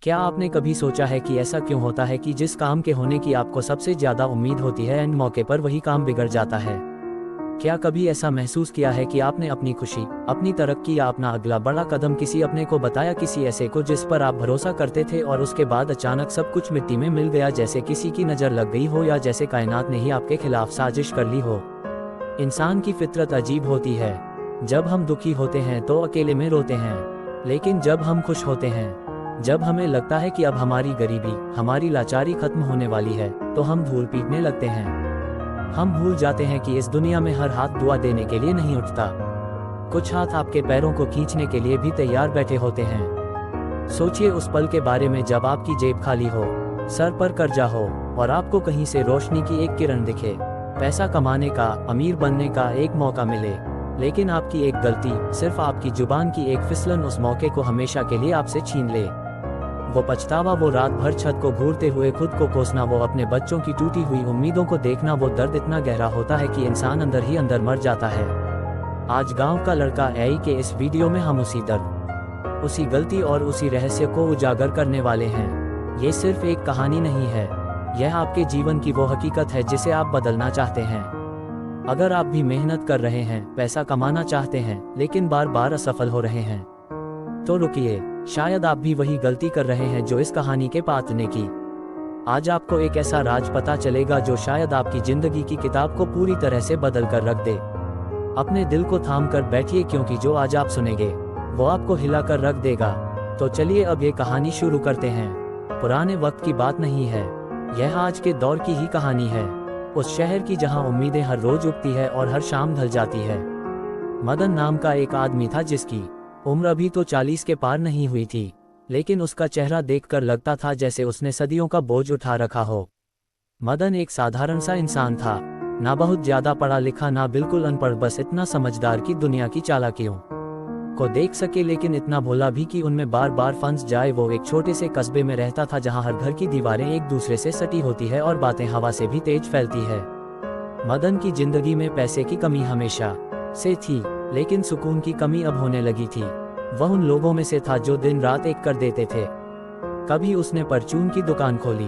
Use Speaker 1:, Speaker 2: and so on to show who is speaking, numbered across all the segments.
Speaker 1: क्या आपने कभी सोचा है कि ऐसा क्यों होता है कि जिस काम के होने की आपको सबसे ज्यादा उम्मीद होती है एंड मौके पर वही काम बिगड़ जाता है? क्या कभी ऐसा महसूस किया है कि आपने अपनी खुशी, अपनी तरक्की या अपना अगला बड़ा कदम किसी अपने को बताया, किसी ऐसे को जिस पर आप भरोसा करते थे, और उसके बाद अचानक सब कुछ मिट्टी में मिल गया, जैसे किसी की नज़र लग गई हो या जैसे कायनात ने ही आपके खिलाफ साजिश कर ली हो? इंसान की फितरत अजीब होती है। जब हम दुखी होते हैं तो अकेले में रोते हैं, लेकिन जब हम खुश होते हैं, जब हमें लगता है कि अब हमारी गरीबी, हमारी लाचारी खत्म होने वाली है, तो हम धूल पीटने लगते हैं। हम भूल जाते हैं कि इस दुनिया में हर हाथ दुआ देने के लिए नहीं उठता। कुछ हाथ आपके पैरों को खींचने के लिए भी तैयार बैठे होते हैं। सोचिए उस पल के बारे में जब आपकी जेब खाली हो, सर पर कर्जा हो और आपको कहीं से रोशनी की एक किरण दिखे, पैसा कमाने का, अमीर बनने का एक मौका मिले, लेकिन आपकी एक गलती, सिर्फ आपकी जुबान की एक फिसलन उस मौके को हमेशा के लिए आपसे छीन ले। वो पछतावा, वो रात भर छत को घूरते हुए खुद को कोसना, वो अपने बच्चों की टूटी हुई उम्मीदों को देखना, वो दर्द इतना गहरा होता है कि इंसान अंदर ही अंदर मर जाता है। आज गांव का लड़का एआई के इस वीडियो में हम उसी दर्द, उसी गलती और उसी रहस्य को उजागर करने वाले हैं। ये सिर्फ एक कहानी नहीं है, यह आपके जीवन की वो हकीकत है जिसे आप बदलना चाहते हैं। अगर आप भी मेहनत कर रहे हैं, पैसा कमाना चाहते हैं, लेकिन बार बार असफल हो रहे हैं, तो रुकिए, शायद आप भी वही गलती कर रहे हैं जो इस कहानी के पात्र ने की। आज आपको एक ऐसा राज पता चलेगा जो शायद आपकी जिंदगी की किताब को पूरी तरह से बदल कर रख दे। अपने दिल को थाम कर बैठिए, क्योंकि जो आज आप सुनेंगे वो आपको हिला कर रख देगा। तो चलिए अब ये कहानी शुरू करते हैं। पुराने वक्त की बात नहीं है, यह आज के दौर की ही कहानी है। उस शहर की जहां उम्मीदें हर रोज उगती है और हर शाम ढल जाती है। मदन नाम का एक आदमी था जिसकी उम्र अभी तो 40 के पार नहीं हुई थी, लेकिन उसका चेहरा देखकर लगता था जैसे उसने सदियों का बोझ उठा रखा हो। मदन एक साधारण सा इंसान था, ना बहुत ज्यादा पढ़ा लिखा, ना बिल्कुल अनपढ़, बस इतना समझदार कि दुनिया की चालाकियों को देख सके, लेकिन इतना भोला भी कि उनमें बार बार फंस जाए। वो एक छोटे से कस्बे में रहता था जहां हर घर की दीवारें एक दूसरे से सटी होती है और बातें हवा से भी तेज फैलती है। मदन की जिंदगी में पैसे की कमी हमेशा से थी, लेकिन सुकून की कमी अब होने लगी थी। वह उन लोगों में से था जो दिन रात एक कर देते थे। कभी उसने परचून की दुकान खोली,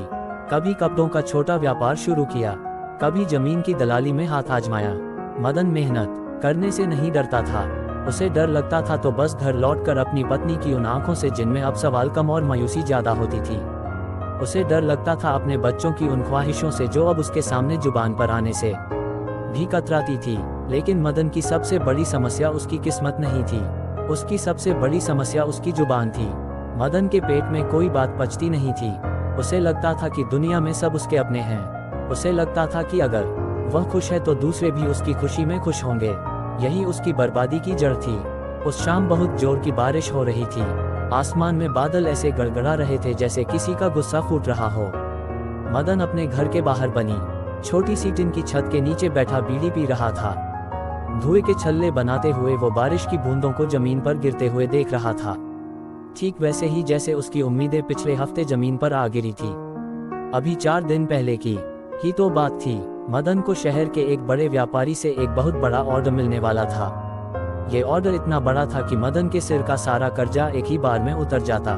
Speaker 1: कभी कपड़ों का छोटा व्यापार शुरू किया, कभी जमीन की दलाली में हाथ आजमाया। मदन मेहनत करने से नहीं डरता था। उसे डर लगता था तो बस घर लौटकर अपनी पत्नी की उन आंखों से जिनमें अब सवाल कम और मायूसी ज्यादा होती थी। उसे डर लगता था अपने बच्चों की उन ख्वाहिशों से जो अब उसके सामने जुबान पर आने से भी कतराती थी। लेकिन मदन की सबसे बड़ी समस्या उसकी किस्मत नहीं थी, उसकी सबसे बड़ी समस्या उसकी जुबान थी। मदन के पेट में कोई बात पचती नहीं थी। उसे लगता था कि दुनिया में सब उसके अपने हैं। उसे लगता था कि अगर वह खुश है तो दूसरे भी उसकी खुशी में खुश होंगे। यही उसकी बर्बादी की जड़ थी। उस शाम बहुत जोर की बारिश हो रही थी। आसमान में बादल ऐसे गड़गड़ा रहे थे जैसे किसी का गुस्सा फूट रहा हो। मदन अपने घर के बाहर बनी छोटी सी टिन की छत के नीचे बैठा बीड़ी पी रहा था। धुएं के छल्ले बनाते हुए वो बारिश की बूंदों को जमीन पर गिरते हुए देख रहा था, ठीक वैसे ही जैसे उसकी उम्मीदें पिछले हफ्ते जमीन पर आ गिरी थी। अभी 4 दिन पहले की ही तो बात थी। मदन को शहर के एक बड़े व्यापारी से एक बहुत बड़ा ऑर्डर मिलने वाला था। ये ऑर्डर इतना बड़ा था कि मदन के सिर का सारा कर्जा एक ही बार में उतर जाता।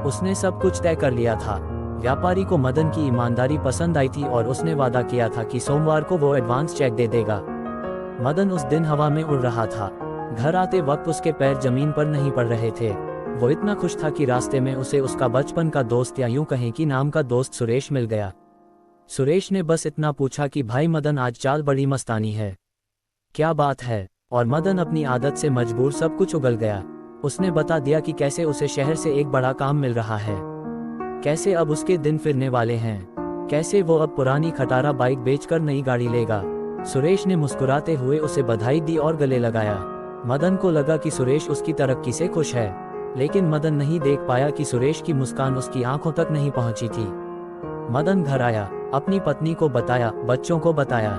Speaker 1: उसने सब कुछ तय कर लिया था। व्यापारी को मदन की ईमानदारी पसंद आई थी और उसने वादा किया था कि सोमवार को वो एडवांस चेक दे देगा। मदन उस दिन हवा में उड़ रहा था। घर आते वक्त उसके पैर जमीन पर नहीं पड़ रहे थे। वो इतना खुश था कि रास्ते में उसे उसका बचपन का दोस्त, या यूं कहें कि नाम का दोस्त, सुरेश मिल गया। सुरेश ने बस इतना पूछा कि भाई मदन, आज चाल बड़ी मस्तानी है, क्या बात है? और मदन अपनी आदत से मजबूर सब कुछ उगल गया। उसने बता दिया कि कैसे उसे शहर से एक बड़ा काम मिल रहा है, कैसे अब उसके दिन फिरने वाले हैं, कैसे वो अब पुरानी खटारा बाइक बेचकर नई गाड़ी लेगा। सुरेश ने मुस्कुराते हुए उसे बधाई दी और गले लगाया। मदन को लगा कि सुरेश उसकी तरक्की से खुश है, लेकिन मदन नहीं देख पाया कि सुरेश की मुस्कान उसकी आंखों तक नहीं पहुंची थी। मदन घर आया, अपनी पत्नी को बताया, बच्चों को बताया।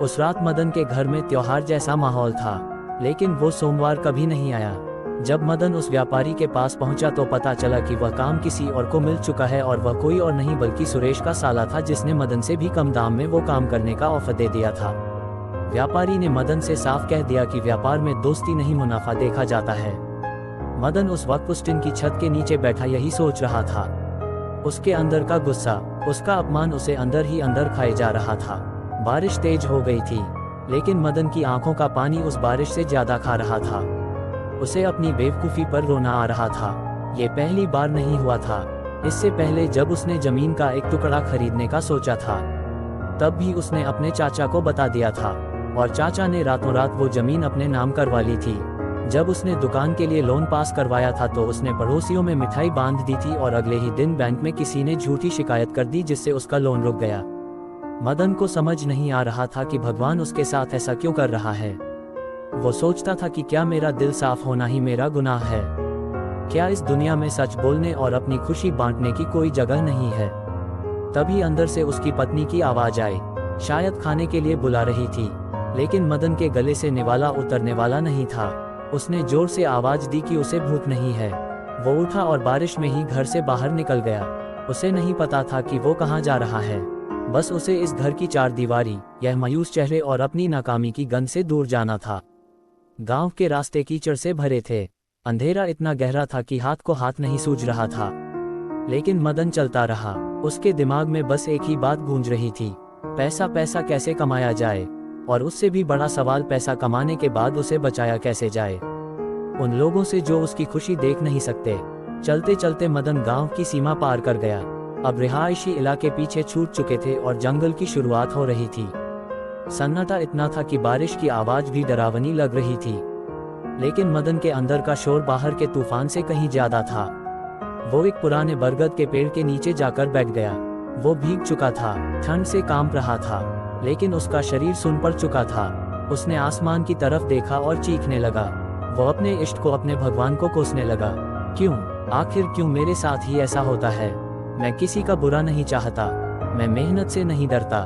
Speaker 1: उस रात मदन के घर में त्योहार जैसा माहौल था, लेकिन वो सोमवार कभी नहीं आया। जब मदन उस व्यापारी के पास पहुंचा तो पता चला कि वह काम किसी और को मिल चुका है, और वह कोई और नहीं बल्कि सुरेश का साला था, जिसने मदन से भी कम दाम में वो काम करने का ऑफर दे दिया था। व्यापारी ने मदन से साफ कह दिया कि व्यापार में दोस्ती नहीं, मुनाफा देखा जाता है। मदन उस वक्त उस टिन की छत के नीचे बैठा यही सोच रहा था। उसके अंदर का गुस्सा, उसका अपमान उसे अंदर ही अंदर खाए जा रहा था। बारिश तेज हो गई थी, लेकिन मदन की आंखों का पानी उस बारिश से ज्यादा खा रहा था। उसे अपनी बेवकूफ़ी पर रोना आ रहा था। ये पहली बार नहीं हुआ था। इससे पहले जब उसने जमीन का एक टुकड़ा खरीदने का सोचा था, तब भी उसने अपने चाचा को बता दिया था, और चाचा ने रातों रात वो जमीन अपने नाम करवा ली थी। जब उसने दुकान के लिए लोन पास करवाया था तो उसने पड़ोसियों में मिठाई बांध दी थी, और अगले ही दिन बैंक में किसी ने झूठी शिकायत कर दी, जिससे उसका लोन रुक गया। मदन को समझ नहीं आ रहा था कि भगवान उसके साथ ऐसा क्यों कर रहा है। वो सोचता था कि क्या मेरा दिल साफ होना ही मेरा गुनाह है? क्या इस दुनिया में सच बोलने और अपनी खुशी बांटने की कोई जगह नहीं है? तभी अंदर से उसकी पत्नी की आवाज आई, शायद खाने के लिए बुला रही थी, लेकिन मदन के गले से निवाला उतरने वाला नहीं था। उसने जोर से आवाज दी कि उसे भूख नहीं है। वो उठा और बारिश में ही घर से बाहर निकल गया। उसे नहीं पता था कि वो कहाँ जा रहा है। बस उसे इस घर की चार दीवारी, यह मायूस चेहरे और अपनी नाकामी की गंध से दूर जाना था। गांव के रास्ते कीचड़ से भरे थे। अंधेरा इतना गहरा था कि हाथ को हाथ नहीं सूझ रहा था, लेकिन मदन चलता रहा। उसके दिमाग में बस एक ही बात गूंज रही थी, पैसा पैसा कैसे कमाया जाए, और उससे भी बड़ा सवाल पैसा कमाने के बाद उसे बचाया कैसे जाए उन लोगों से जो उसकी खुशी देख नहीं सकते। चलते चलते मदन गांव की सीमा पार कर गया। अब रिहायशी इलाके पीछे छूट चुके थे और जंगल की शुरुआत हो रही थी। सन्नाटा इतना था कि बारिश की आवाज भी डरावनी लग रही थी, लेकिन मदन के अंदर का शोर बाहर के तूफान से कहीं ज्यादा था। वो एक पुराने बरगद के पेड़ के नीचे जाकर बैठ गया। वो भीग चुका था, ठंड से कांप रहा था, लेकिन उसका शरीर सुन पड़ चुका था। उसने आसमान की तरफ देखा और चीखने लगा। वो अपने इष्ट को, अपने भगवान को कोसने लगा। क्यों, आखिर क्यों मेरे साथ ही ऐसा होता है? मैं किसी का बुरा नहीं चाहता, मैं मेहनत से नहीं डरता,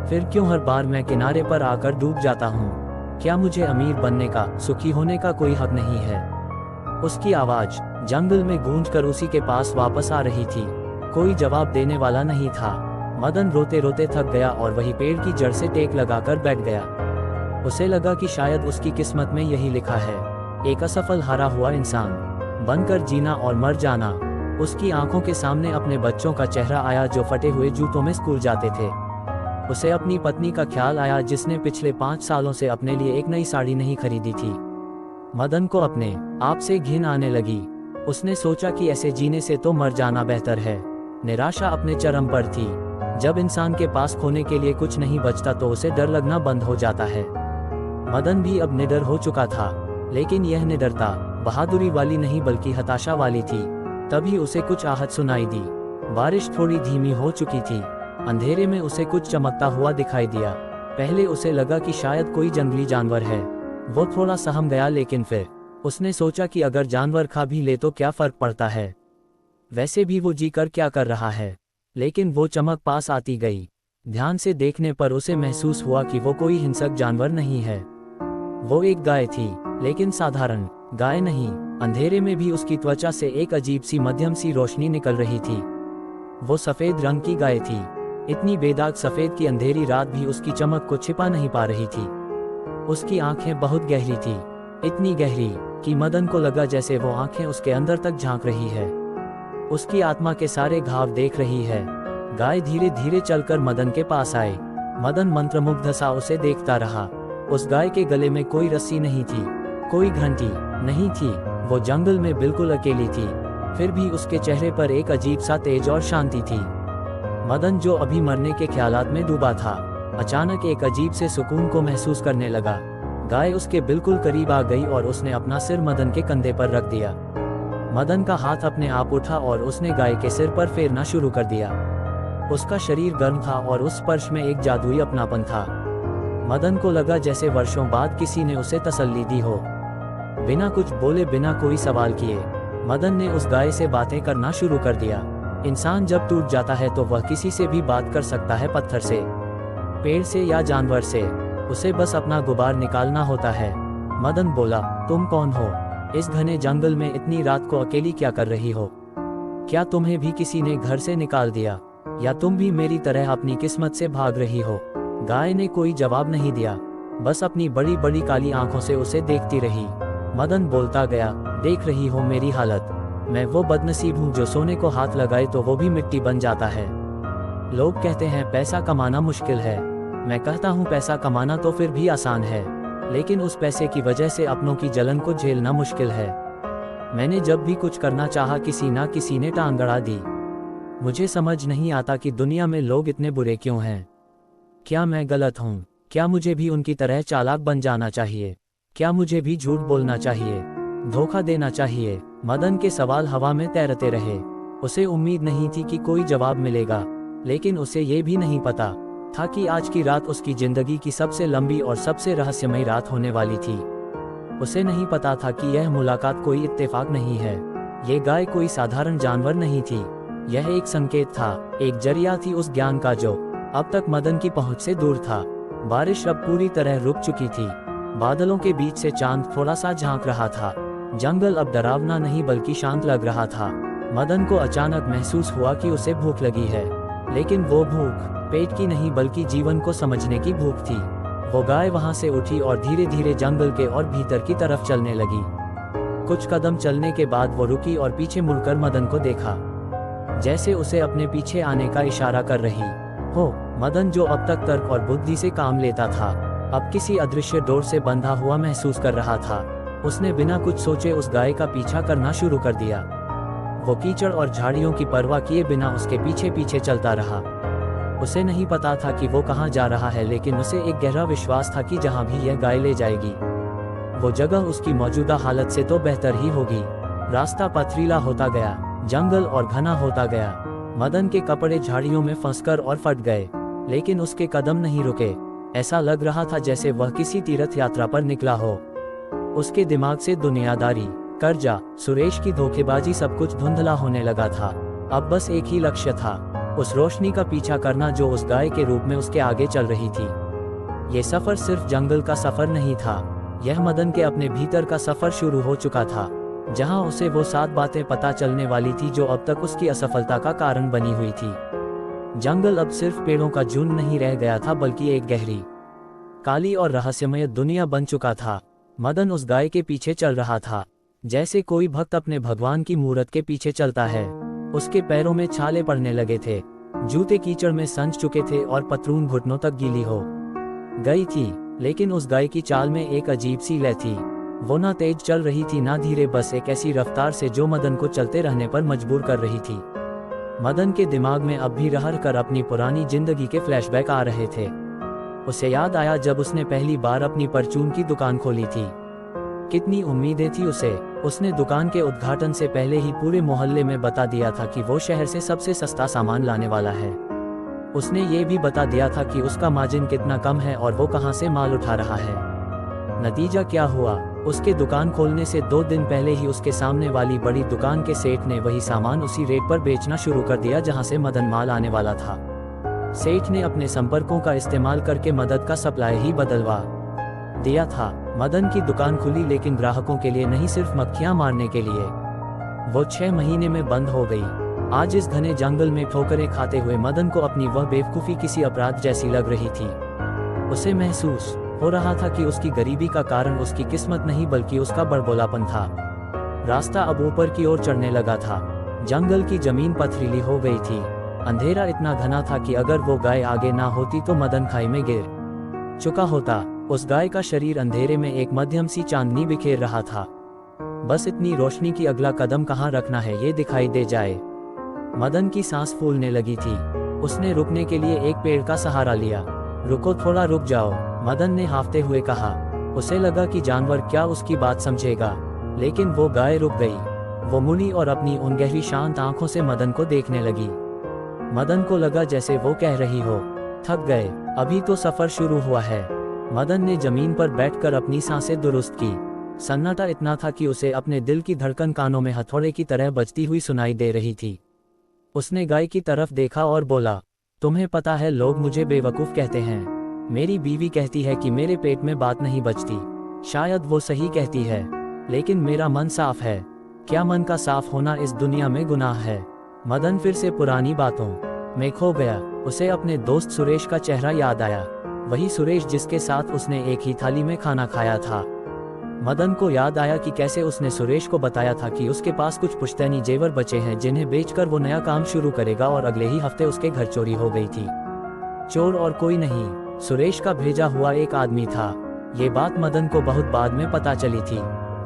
Speaker 1: फिर क्यों हर बार मैं किनारे पर आकर डूब जाता हूँ? क्या मुझे अमीर बनने का, सुखी होने का कोई हक नहीं है? उसकी आवाज जंगल में गूंजकर उसी के पास वापस आ रही थी। कोई जवाब देने वाला नहीं था। मदन रोते रोते थक गया और वही पेड़ की जड़ से टेक लगाकर बैठ गया। उसे लगा कि शायद उसकी किस्मत में यही लिखा है, एक असफल हारा हुआ इंसान बनकर जीना और मर जाना। उसकी आंखों के सामने अपने बच्चों का चेहरा आया जो फटे हुए जूतों में स्कूल जाते थे। उसे अपनी पत्नी का ख्याल आया जिसने पिछले 5 सालों से अपने लिए एक नई साड़ी नहीं खरीदी थी। मदन को अपने आप से घिन आने लगी। उसने सोचा कि ऐसे जीने से तो मर जाना बेहतर है। निराशा अपने चरम पर थी। जब इंसान के पास खोने के लिए कुछ नहीं बचता तो उसे डर लगना बंद हो जाता है। मदन भी अब निडर हो चुका था, लेकिन यह निडरता बहादुरी वाली नहीं बल्कि हताशा वाली थी। तभी उसे कुछ आहट सुनाई दी। बारिश थोड़ी धीमी हो चुकी थी। अंधेरे में उसे कुछ चमकता हुआ दिखाई दिया। पहले उसे लगा कि शायद कोई जंगली जानवर है। वो थोड़ा सहम गया, लेकिन फिर उसने सोचा कि अगर जानवर खा भी ले तो क्या फर्क पड़ता है, वैसे भी वो जीकर क्या कर रहा है। लेकिन वो चमक पास आती गई। ध्यान से देखने पर उसे महसूस हुआ कि वो कोई हिंसक जानवर नहीं है। वो एक गाय थी, लेकिन साधारण गाय नहीं। अंधेरे में भी उसकी त्वचा से एक अजीब सी मध्यम सी रोशनी निकल रही थी। वो सफेद रंग की गाय थी, इतनी बेदाग सफेद कि अंधेरी रात भी उसकी चमक को छिपा नहीं पा रही थी। उसकी आंखें बहुत गहरी थी, इतनी गहरी कि मदन को लगा जैसे वो आंखें उसके अंदर तक झांक रही है, उसकी आत्मा के सारे घाव देख रही है। गाय धीरे धीरे चलकर मदन के पास आई। मदन मंत्रमुग्ध सा उसे देखता रहा। उस गाय के गले में कोई रस्सी नहीं थी, कोई घंटी नहीं थी। वो जंगल में बिल्कुल अकेली थी, फिर भी उसके चेहरे पर एक अजीब सा तेज और शांति थी। मदन जो अभी मरने के ख्यालात में डूबा था, अचानक एक अजीब से सुकून को महसूस करने लगा। गाय उसके बिल्कुल करीब आ गई और उसने अपना सिर मदन के कंधे पर रख दिया। मदन का हाथ अपने आप उठा और उसने गाय के सिर पर फेरना शुरू कर दिया। उसका शरीर गर्म था और उस स्पर्श में एक जादुई अपनापन था। मदन को लगा जैसे वर्षों बाद किसी ने उसे तसल्ली दी हो। बिना कुछ बोले, बिना कोई सवाल किए, मदन ने उस गाय से बातें करना शुरू कर दिया। इंसान जब टूट जाता है तो वह किसी से भी बात कर सकता है, पत्थर से, पेड़ से या जानवर से। उसे बस अपना गुबार निकालना होता है। मदन बोला, तुम कौन हो? इस घने जंगल में इतनी रात को अकेली क्या कर रही हो? क्या तुम्हें भी किसी ने घर से निकाल दिया, या तुम भी मेरी तरह अपनी किस्मत से भाग रही हो? गाय ने कोई जवाब नहीं दिया, बस अपनी बड़ी बड़ी काली आंखों से उसे देखती रही। मदन बोलता गया, देख रही हो मेरी हालत। मैं वो बदनसीब हूँ जो सोने को हाथ लगाए तो वो भी मिट्टी बन जाता है। लोग कहते हैं पैसा कमाना मुश्किल है। मैं कहता हूँ पैसा कमाना तो फिर भी आसान है, लेकिन उस पैसे की वजह से अपनों की जलन को झेलना मुश्किल है। मैंने जब भी कुछ करना चाहा किसी ना किसी ने टांग अड़ा दी। मुझे समझ नहीं आता कि दुनिया में लोग इतने बुरे क्यों हैं। क्या मैं गलत हूँ? क्या मुझे भी उनकी तरह चालाक बन जाना चाहिए? क्या मुझे भी झूठ बोलना चाहिए, धोखा देना चाहिए? मदन के सवाल हवा में तैरते रहे। उसे उम्मीद नहीं थी कि कोई जवाब मिलेगा, लेकिन उसे ये भी नहीं पता था कि आज की रात उसकी जिंदगी की सबसे लंबी और सबसे रहस्यमयी रात होने वाली थी। उसे नहीं पता था कि यह मुलाकात कोई इत्तेफाक नहीं है। ये गाय कोई साधारण जानवर नहीं थी। यह एक संकेत था, एक जरिया थी उस ज्ञान का जो अब तक मदन की पहुंच से दूर था। बारिश अब पूरी तरह रुक चुकी थी। बादलों के बीच से चांद थोड़ा सा झांक रहा था। जंगल अब डरावना नहीं बल्कि शांत लग रहा था। मदन को अचानक महसूस हुआ कि उसे भूख लगी है, लेकिन वो भूख पेट की नहीं बल्कि जीवन को समझने की भूख थी। वो गाय वहां से उठी और धीरे धीरे जंगल के और भीतर की तरफ चलने लगी। कुछ कदम चलने के बाद वो रुकी और पीछे मुड़कर मदन को देखा, जैसे उसे अपने पीछे आने का इशारा कर रही हो। मदन जो अब तक तर्क और बुद्धि से काम लेता था, अब किसी अदृश्य डोर से बंधा हुआ महसूस कर रहा था। उसने बिना कुछ सोचे उस गाय का पीछा करना शुरू कर दिया। वो कीचड़ और झाड़ियों की परवाह किए बिना उसके पीछे पीछे चलता रहा। उसे नहीं पता था कि वो कहाँ जा रहा है, लेकिन उसे एक गहरा विश्वास था कि जहाँ भी यह गाय ले जाएगी, वो जगह उसकी मौजूदा हालत से तो बेहतर ही होगी। रास्ता पथरीला होता गया, जंगल और घना होता गया। मदन के कपड़े झाड़ियों में फंसकर और फट गए, लेकिन उसके कदम नहीं रुके। ऐसा लग रहा था जैसे वह किसी तीर्थ यात्रा पर निकला हो। उसके दिमाग से दुनियादारी, कर्जा, सुरेश की धोखेबाजी सब कुछ धुंधला होने लगा था। अब बस एक ही लक्ष्य था, उस रोशनी का पीछा करना जो उस गाय के रूप में उसके आगे चल रही थी। ये सफर सिर्फ जंगल का सफर नहीं था, यह मदन के अपने भीतर का सफर शुरू हो चुका था, जहां उसे वो 7 बातें पता चलने वाली थी जो अब तक उसकी असफलता का कारण बनी हुई थी। जंगल अब सिर्फ पेड़ों का झुंड नहीं रह गया था, बल्कि एक गहरी, काली और रहस्यमय दुनिया बन चुका था। मदन उस गाय के पीछे चल रहा था, जैसे कोई भक्त अपने भगवान की मूरत के पीछे चलता है। उसके पैरों में छाले पड़ने लगे थे, जूते कीचड़ में संच चुके थे और पतलून घुटनों तक गीली हो गई थी। लेकिन उस गाय की चाल में एक अजीब सी लय थी। वो ना तेज चल रही थी ना धीरे, बस एक ऐसी रफ्तार से जो मदन को चलते रहने पर मजबूर कर रही थी। मदन के दिमाग में अब भी रह कर अपनी पुरानी जिंदगी के फ्लैशबैक आ रहे थे। उसे याद आया जब उसने पहली बार अपनी परचून की दुकान खोली थी। कितनी उम्मीदें थी उसे। उसने दुकान के उद्घाटन से पहले ही पूरे मोहल्ले में बता दिया था कि वो शहर से सबसे सस्ता सामान लाने वाला है। उसने ये भी बता दिया था कि उसका मार्जिन कितना कम है और वो कहां से माल उठा रहा है। नतीजा क्या हुआ? उसके दुकान खोलने से 2 दिन पहले ही उसके सामने वाली बड़ी दुकान के सेठ ने वही सामान उसी रेट पर बेचना शुरू कर दिया जहां से मदन माल आने वाला था। सेठ ने अपने संपर्कों का इस्तेमाल करके मदद का सप्लाई ही बदलवा दिया था। मदन की दुकान खुली, लेकिन ग्राहकों के लिए नहीं, सिर्फ मक्खियां मारने के लिए। वो 6 महीने में बंद हो गई। आज इस घने जंगल में ठोकरें खाते हुए मदन को अपनी वह बेवकूफ़ी किसी अपराध जैसी लग रही थी। उसे महसूस हो रहा था कि उसकी गरीबी का कारण उसकी किस्मत नहीं बल्कि उसका बड़बोलापन था। रास्ता अब ऊपर की ओर चढ़ने लगा था। जंगल की जमीन पथरीली हो गई थी। अंधेरा इतना घना था कि अगर वो गाय आगे ना होती तो मदन खाई में गिर चुका होता। उस गाय का शरीर अंधेरे में एक मध्यम सी चांदनी बिखेर रहा था। बस इतनी रोशनी की अगला कदम कहाँ रखना है ये दिखाई दे जाए। मदन की सांस फूलने लगी थी। उसने रुकने के लिए एक पेड़ का सहारा लिया। रुको, थोड़ा रुक जाओ, मदन ने हाफते हुए कहा। उसे लगा कि जानवर क्या उसकी बात समझेगा, लेकिन वो गाय रुक गई। वो मुड़ी और अपनी उन गहरी शांत आंखों से मदन को देखने लगी। मदन को लगा जैसे वो कह रही हो, थक गए, अभी तो सफर शुरू हुआ है। मदन ने जमीन पर बैठकर अपनी सांसें दुरुस्त की। सन्नाटा इतना था कि उसे अपने दिल की धड़कन कानों में हथौड़े की तरह बजती हुई सुनाई दे रही थी। उसने गाय की तरफ देखा और बोला, तुम्हें पता है लोग मुझे बेवकूफ़ कहते हैं। मेरी बीवी कहती है कि मेरे पेट में बात नहीं बचती। शायद वो सही कहती है, लेकिन मेरा मन साफ है। क्या मन का साफ होना इस दुनिया में गुनाह है? मदन फिर से पुरानी बातों में खो गया। उसे अपने दोस्त सुरेश का चेहरा याद आया। वही सुरेश जिसके साथ उसने एक ही थाली में खाना खाया था। मदन को याद आया कि कैसे उसने सुरेश को बताया था कि उसके पास कुछ पुश्तैनी जेवर बचे हैं जिन्हें बेचकर वो नया काम शुरू करेगा, और अगले ही हफ्ते उसके घर चोरी हो गई थी। चोर और कोई नहीं, सुरेश का भेजा हुआ एक आदमी था। ये बात मदन को बहुत बाद में पता चली थी,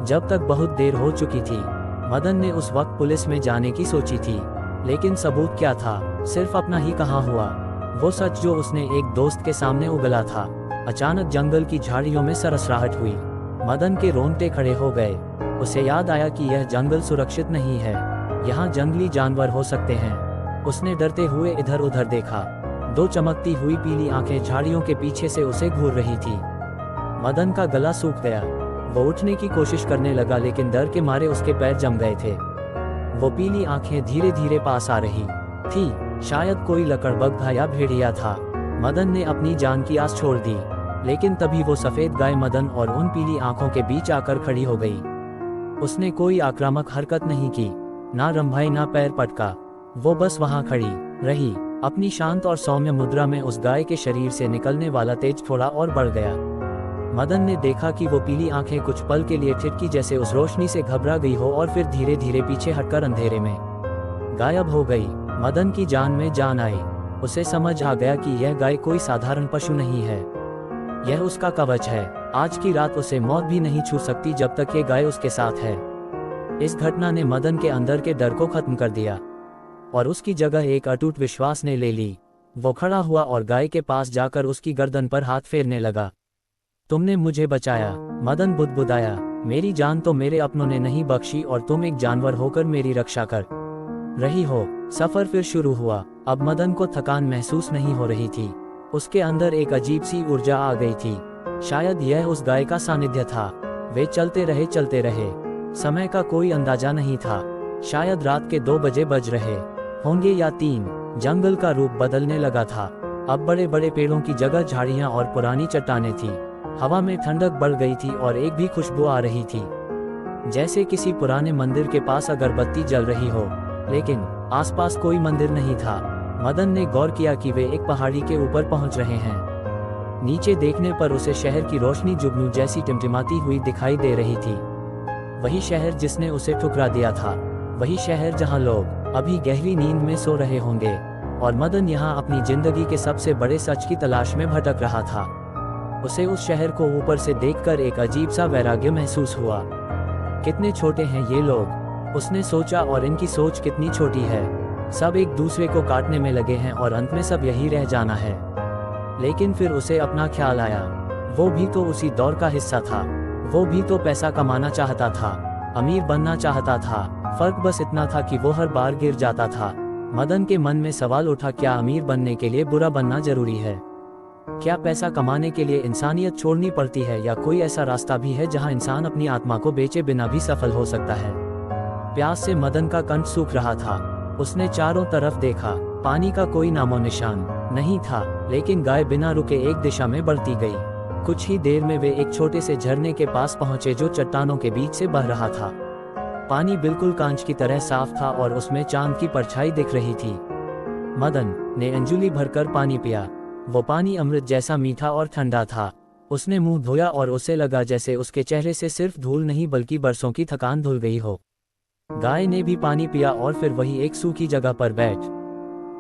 Speaker 1: जब तक बहुत देर हो चुकी थी। मदन ने उस वक्त पुलिस में जाने की सोची थी, लेकिन सबूत क्या था, सिर्फ अपना ही कहा हुआ वो सच जो उसने एक दोस्त के सामने उगला था। अचानक जंगल की झाड़ियों में सरसराहट हुई। मदन के रोंगटे खड़े हो गए। उसे याद आया कि यह जंगल सुरक्षित नहीं है, यहाँ जंगली जानवर हो सकते हैं। उसने डरते हुए इधर उधर देखा। दो चमकती हुई पीली आंखें झाड़ियों के पीछे से उसे घूर रही थी। मदन का गला सूख गया। वो उठने की कोशिश करने लगा, लेकिन डर के मारे उसके पैर जम गए थे। वो पीली आंखें धीरे धीरे पास आ रही थी। शायद कोई लकड़बग था या भेड़िया था। मदन ने अपनी जान की आस छोड़ दी, लेकिन तभी वो सफेद गाय मदन और उन पीली आंखों के बीच आकर खड़ी हो गई। उसने कोई आक्रामक हरकत नहीं की, ना रंभाई ना पैर पटका। वो बस वहां खड़ी रही। अपनी शांत और सौम्य मुद्रा में उस गाय के शरीर से निकलने वाला तेज थोड़ा और बढ़ गया। मदन ने देखा कि वो पीली आंखें कुछ पल के लिए ठिठकी जैसे उस रोशनी से घबरा गई हो, और फिर धीरे धीरे पीछे हटकर अंधेरे में गायब हो गई। मदन की जान में जान आई। उसे समझ आ गया कि यह गाय कोई साधारण पशु नहीं है, यह उसका कवच है। आज की रात उसे मौत भी नहीं छू सकती जब तक ये गाय उसके साथ है। इस घटना ने मदन के अंदर के डर को खत्म कर दिया, और उसकी जगह एक अटूट विश्वास ने ले ली। वो खड़ा हुआ और गाय के पास जाकर उसकी गर्दन पर हाथ फेरने लगा। तुमने मुझे बचाया, मदन बुदबुदाया। मेरी जान तो मेरे अपनों ने नहीं बख्शी, और तुम एक जानवर होकर मेरी रक्षा कर रही हो। सफर फिर शुरू हुआ। अब मदन को थकान महसूस नहीं हो रही थी। उसके अंदर एक अजीब सी ऊर्जा आ गई थी। शायद यह उस गाय का सानिध्य था। वे चलते रहे। समय का कोई अंदाजा नहीं था। शायद रात के 2 बजे बज रहे होंगे या 3। जंगल का रूप बदलने लगा था। अब बड़े बड़े पेड़ों की जगह झाड़ियां और पुरानी चट्टानें थी। हवा में ठंडक बढ़ गई थी और एक भी खुशबू आ रही थी, जैसे किसी पुराने मंदिर के पास अगरबत्ती जल रही हो, लेकिन आसपास कोई मंदिर नहीं था। मदन ने गौर किया कि वे एक पहाड़ी के ऊपर पहुंच रहे हैं। नीचे देखने पर उसे शहर की रोशनी जुगनू जैसी टिमटिमाती हुई दिखाई दे रही थी। वही शहर जिसने उसे ठुकरा दिया था, वही शहर जहां लोग अभी गहरी नींद में सो रहे होंगे, और मदन यहां अपनी जिंदगी के सबसे बड़े सच की तलाश में भटक रहा था। उसे उस शहर को ऊपर से देखकर एक अजीब सा वैराग्य महसूस हुआ। कितने छोटे हैं ये लोग, उसने सोचा, और इनकी सोच कितनी छोटी है। सब एक दूसरे को काटने में लगे हैं और अंत में सब यही रह जाना है। लेकिन फिर उसे अपना ख्याल आया, वो भी तो उसी दौर का हिस्सा था। वो भी तो पैसा कमाना चाहता था, अमीर बनना चाहता था। फर्क बस इतना था कि वो हर बार गिर जाता था। मदन के मन में सवाल उठा, क्या अमीर बनने के लिए बुरा बनना जरूरी है? क्या पैसा कमाने के लिए इंसानियत छोड़नी पड़ती है, या कोई ऐसा रास्ता भी है जहां इंसान अपनी आत्मा को बेचे बिना भी सफल हो सकता है? प्यास से मदन का कंठ सूख रहा था। उसने चारों तरफ देखा, पानी का कोई नामो निशान नहीं था, लेकिन गाय बिना रुके एक दिशा में बढ़ती गई। कुछ ही देर में वे एक छोटे से झरने के पास पहुंचे जो चट्टानों के बीच से बह रहा था। पानी बिल्कुल कांच की तरह साफ था और उसमें चांद की परछाई दिख रही थी। मदन ने अंजुली भरकर पानी पिया। वो पानी अमृत जैसा मीठा और ठंडा था। उसने मुंह धोया और उसे लगा जैसे उसके चेहरे से सिर्फ धूल नहीं बल्कि बरसों की थकान धुल गई हो। गाय ने भी पानी पिया और फिर वही एक सूखी जगह पर बैठ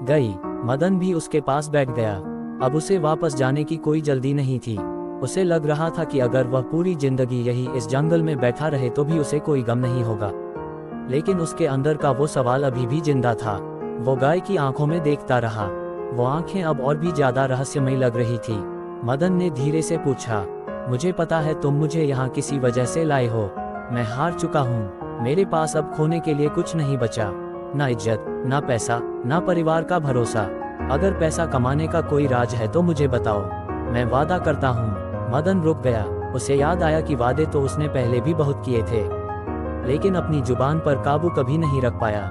Speaker 1: गई। मदन भी उसके पास बैठ गया। अब उसे वापस जाने की कोई जल्दी नहीं थी। उसे लग रहा था कि अगर वह पूरी जिंदगी यही इस जंगल में बैठा रहे तो भी उसे कोई गम नहीं होगा। लेकिन उसके अंदर का वो सवाल अभी भी जिंदा था। वो गाय की आंखों में देखता रहा। वो आंखें अब और भी ज्यादा रहस्यमयी लग रही थी। मदन ने धीरे से पूछा, मुझे पता है तुम मुझे यहाँ किसी वजह से लाए हो। मैं हार चुका हूँ। मेरे पास अब खोने के लिए कुछ नहीं बचा, ना इज्जत, ना पैसा, ना परिवार का भरोसा। अगर पैसा कमाने का कोई राज है तो मुझे बताओ, मैं वादा करता हूँ। मदन रुक गया। उसे याद आया कि वादे तो उसने पहले भी बहुत किए थे, लेकिन अपनी जुबान पर काबू कभी नहीं रख पाया।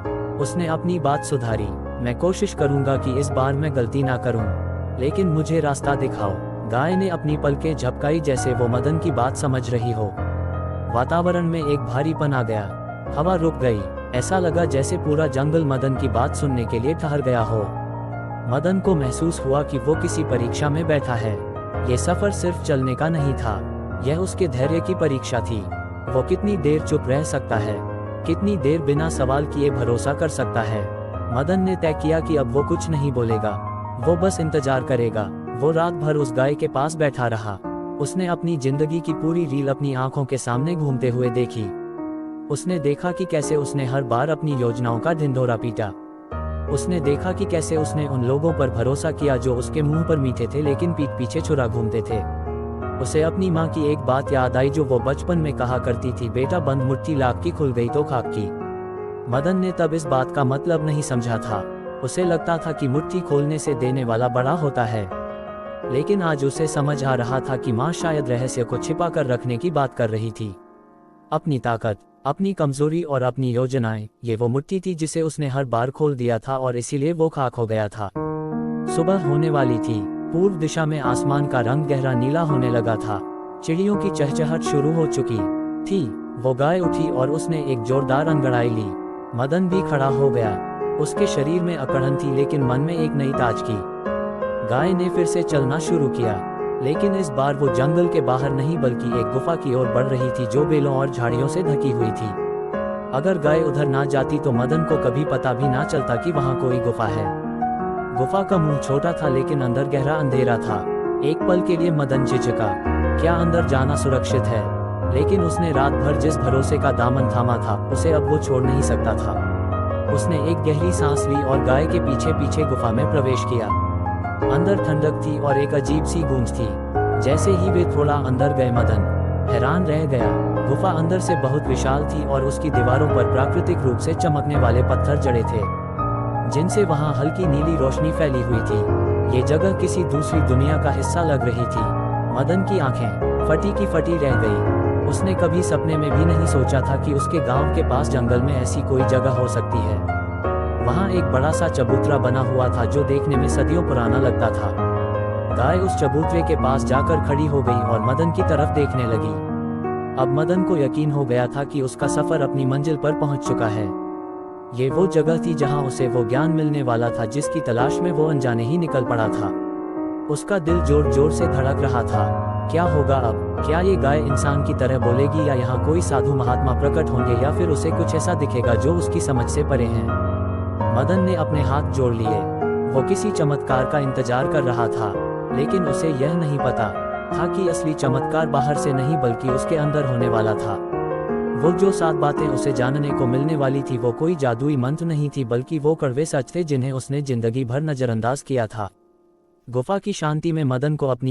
Speaker 1: उसने अपनी बात सुधारी, मैं कोशिश करूंगा कि इस बार मैं गलती ना करूं, लेकिन मुझे रास्ता दिखाओ। गाय ने अपनी पलकें झपकाई जैसे वो मदन की बात समझ रही हो। वातावरण में एक भारीपन आ गया। हवा रुक गई। ऐसा लगा जैसे पूरा जंगल मदन की बात सुनने के लिए ठहर गया हो। मदन को महसूस हुआ कि वो किसी परीक्षा में बैठा है। ये सफर सिर्फ चलने का नहीं था, यह उसके धैर्य की परीक्षा थी। वो कितनी देर चुप रह सकता है, कितनी देर बिना सवाल किए भरोसा कर सकता है। मदन ने तय किया कि अब वो कुछ नहीं बोलेगा, वो बस इंतजार करेगा। वो रात भर उस गाय के पास बैठा रहा। उसने अपनी जिंदगी की पूरी रील अपनी आंखों के सामने घूमते हुए देखी। उसने देखा कि कैसे उसने हर बार अपनी योजनाओं का ढिंढोरा पीटा। उसने देखा कि कैसे उसने उन लोगों पर भरोसा किया जो उसके मुंह पर मीठे थे लेकिन पीठ पीछे छुरा घूमते थे। उसे अपनी माँ की एक बात याद आई जो वो बचपन में कहा करती थी, बेटा बंद मुट्ठी लाख की खुल गई तो खाक की। मदन ने तब इस बात का मतलब नहीं समझा था। उसे लगता था कि मुट्ठी खोलने से देने वाला बड़ा होता है, लेकिन आज उसे समझ आ रहा था कि माँ शायद रहस्य को छिपा कर रखने की बात कर रही थी। अपनी ताकत, अपनी कमजोरी और अपनी योजनाएं, ये वो मुट्ठी थी जिसे उसने हर बार खोल दिया था और इसीलिए वो खाक हो गया था। सुबह होने वाली थी। पूर्व दिशा में आसमान का रंग गहरा नीला होने लगा था। चिड़ियों की चहचहाट शुरू हो चुकी थी। वो गाय उठी और उसने एक जोरदार अंगड़ाई ली। मदन भी खड़ा हो गया। उसके शरीर में अकड़न थी लेकिन मन में एक नई ताजगी। गाय ने फिर से चलना शुरू किया, लेकिन इस बार वो जंगल के बाहर नहीं बल्कि एक गुफा की ओर बढ़ रही थी जो बेलों और झाड़ियों से ढकी हुई थी। अगर गाय उधर ना जाती तो मदन को कभी पता भी ना चलता कि वहां कोई गुफा है। गुफा का मुंह छोटा था लेकिन अंदर गहरा अंधेरा था। एक पल के लिए मदन झिझका, क्या अंदर जाना सुरक्षित है? लेकिन उसने रात भर जिस भरोसे का दामन थामा था उसे अब वो छोड़ नहीं सकता था। उसने एक गहरी सांस ली और गाय के पीछे पीछे गुफा में प्रवेश किया। अंदर ठंडक थी और एक अजीब सी गूंज थी। जैसे ही वे थोड़ा अंदर गए मदन हैरान रह गया। गुफा अंदर से बहुत विशाल थी और उसकी दीवारों पर प्राकृतिक रूप से चमकने वाले पत्थर जड़े थे, जिनसे वहां हल्की नीली रोशनी फैली हुई थी। ये जगह किसी दूसरी दुनिया का हिस्सा लग रही थी। मदन की आंखें फटी की फटी रह गई। उसने कभी सपने में भी नहीं सोचा था कि उसके गांव के पास जंगल में ऐसी कोई जगह हो सकती है। वहां एक बड़ा सा चबूतरा बना हुआ था जो देखने में सदियों पुराना लगता था। गाय उस चबूतरे के पास जाकर खड़ी हो गई और मदन की तरफ देखने लगी। अब मदन को यकीन हो गया था कि उसका सफर अपनी मंजिल पर पहुंच चुका है। ये वो जगह थी जहां उसे वो ज्ञान मिलने वाला था जिसकी तलाश में वो अनजाने ही निकल पड़ा था। उसका दिल जोर जोर से धड़क रहा था। क्या होगा अब? क्या ये गाय इंसान की तरह बोलेगी या यहाँ कोई साधु महात्मा प्रकट होंगे या फिर उसे कुछ ऐसा दिखेगा जो उसकी समझ से परे है? मदन ने अपने हाथ जोड़ लिए। वो किसी चमत्कार का इंतजार कर रहा था, लेकिन उसे यह नहीं पता था कि असली चमत्कार बाहर से नहीं बल्कि उसके अंदर होने वाला था। वो जो 7 बातें उसे जानने को मिलने वाली थी वो कोई जादुई मंत्र नहीं थी बल्कि वो कड़वे सच थे जिन्हें उसने जिंदगी भर नजरअंदाज किया था। गुफा की शांति में मदन को अपनी